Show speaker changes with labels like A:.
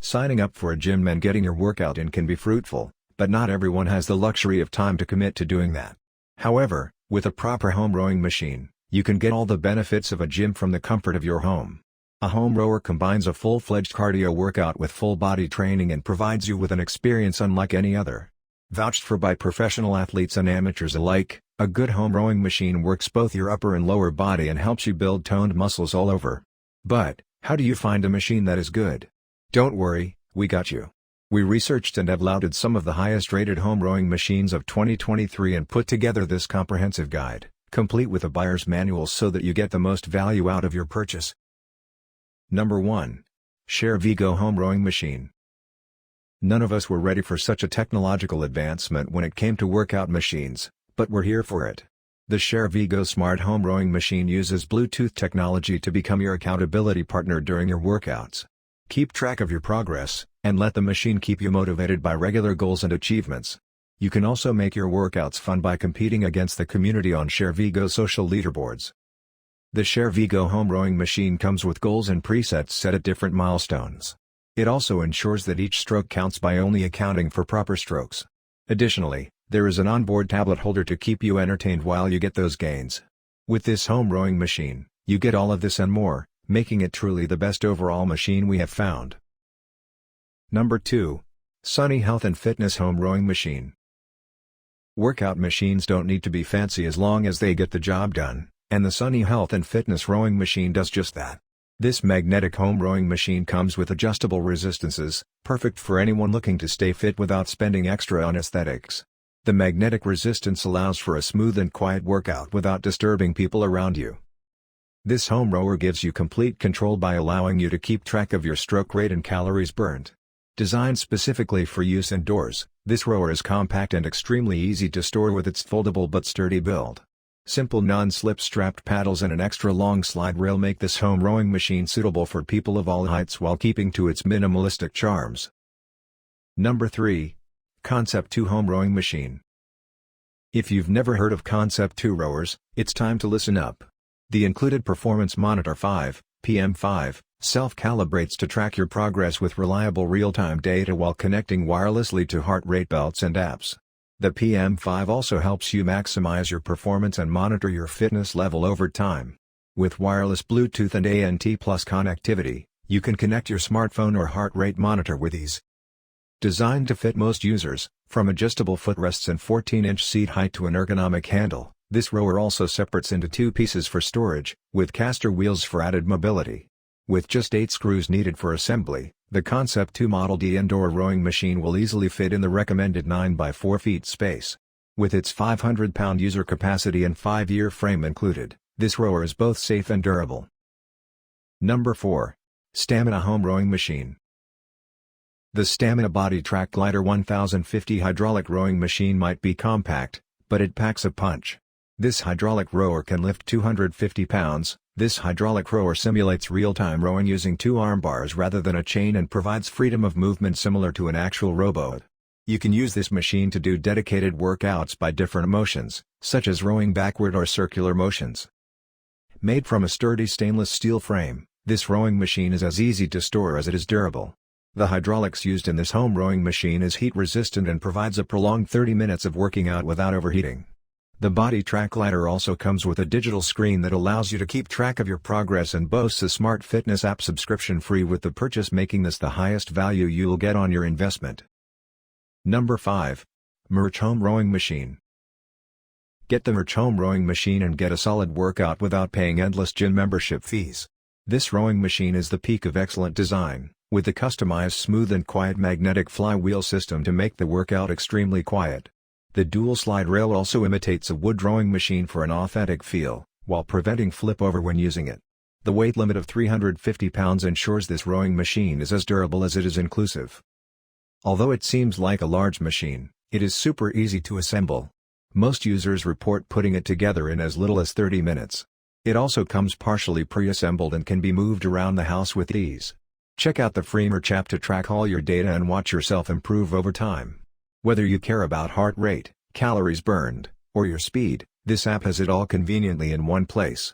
A: Signing up for a gym and getting your workout in can be fruitful, but not everyone has the luxury of time to commit to doing that. However, with a proper home rowing machine, you can get all the benefits of a gym from the comfort of your home. A home rower combines a full-fledged cardio workout with full-body training and provides you with an experience unlike any other. Vouched for by professional athletes and amateurs alike, a good home rowing machine works both your upper and lower body and helps you build toned muscles all over. But, how do you find a machine that is good? Don't worry, we got you. We researched and have lauded some of the highest-rated home rowing machines of 2023 and put together this comprehensive guide, complete with a buyer's manual so that you get the most value out of your purchase. Number 1. Share Vigo Home Rowing Machine. None of us were ready for such a technological advancement when it came to workout machines, but we're here for it. The Share Vigo Smart Home Rowing Machine uses Bluetooth technology to become your accountability partner during your workouts. Keep track of your progress, and let the machine keep you motivated by regular goals and achievements. You can also make your workouts fun by competing against the community on Share Vigo social leaderboards. The Share Vigo Home Rowing Machine comes with goals and presets set at different milestones. It also ensures that each stroke counts by only accounting for proper strokes. Additionally, there is an onboard tablet holder to keep you entertained while you get those gains. With this home rowing machine, you get all of this and more, making it truly the best overall machine we have found. Number 2. Sunny Health and Fitness Home Rowing Machine. Workout machines don't need to be fancy as long as they get the job done, and the Sunny Health and Fitness Rowing Machine does just that. This magnetic home rowing machine comes with adjustable resistances, perfect for anyone looking to stay fit without spending extra on aesthetics. The magnetic resistance allows for a smooth and quiet workout without disturbing people around you. This home rower gives you complete control by allowing you to keep track of your stroke rate and calories burned. Designed specifically for use indoors, this rower is compact and extremely easy to store with its foldable but sturdy build. Simple non-slip strapped paddles and an extra long slide rail make this home rowing machine suitable for people of all heights while keeping to its minimalistic charms. Number 3. Concept 2 Home Rowing Machine. If you've never heard of Concept 2 rowers, it's time to listen up. The included Performance Monitor 5, PM5, self-calibrates to track your progress with reliable real-time data while connecting wirelessly to heart rate belts and apps. The PM5 also helps you maximize your performance and monitor your fitness level over time. With wireless Bluetooth and ANT+ connectivity, you can connect your smartphone or heart rate monitor with ease. Designed to fit most users, from adjustable footrests and 14-inch seat height to an ergonomic handle, this rower also separates into 2 pieces for storage, with caster wheels for added mobility. With just 8 screws needed for assembly, the Concept 2 Model D indoor rowing machine will easily fit in the recommended 9 by 4 feet space. With its 500-pound user capacity and 5-year frame included, this rower is both safe and durable. Number 4. Stamina Home Rowing Machine. The Stamina Body Track Glider 1050 hydraulic rowing machine might be compact, but it packs a punch. This hydraulic rower can lift 250 pounds. This hydraulic rower simulates real-time rowing using 2 arm bars rather than a chain and provides freedom of movement similar to an actual rowboat. You can use this machine to do dedicated workouts by different motions, such as rowing backward or circular motions. Made from a sturdy stainless steel frame, this rowing machine is as easy to store as it is durable. The hydraulics used in this home rowing machine is heat-resistant and provides a prolonged 30 minutes of working out without overheating. The Body Track Glider also comes with a digital screen that allows you to keep track of your progress and boasts a smart fitness app subscription free with the purchase, making this the highest value you'll get on your investment. Number 5. Merch Home Rowing Machine. Get the Merch Home Rowing Machine and get a solid workout without paying endless gym membership fees. This rowing machine is the peak of excellent design, with the customized smooth and quiet magnetic flywheel system to make the workout extremely quiet. The dual slide rail also imitates a wood rowing machine for an authentic feel, while preventing flip over when using it. The weight limit of 350 pounds ensures this rowing machine is as durable as it is inclusive. Although it seems like a large machine, it is super easy to assemble. Most users report putting it together in as little as 30 minutes. It also comes partially pre-assembled and can be moved around the house with ease. Check out the free Merch app to track all your data and watch yourself improve over time. Whether you care about heart rate, calories burned, or your speed, this app has it all conveniently in one place.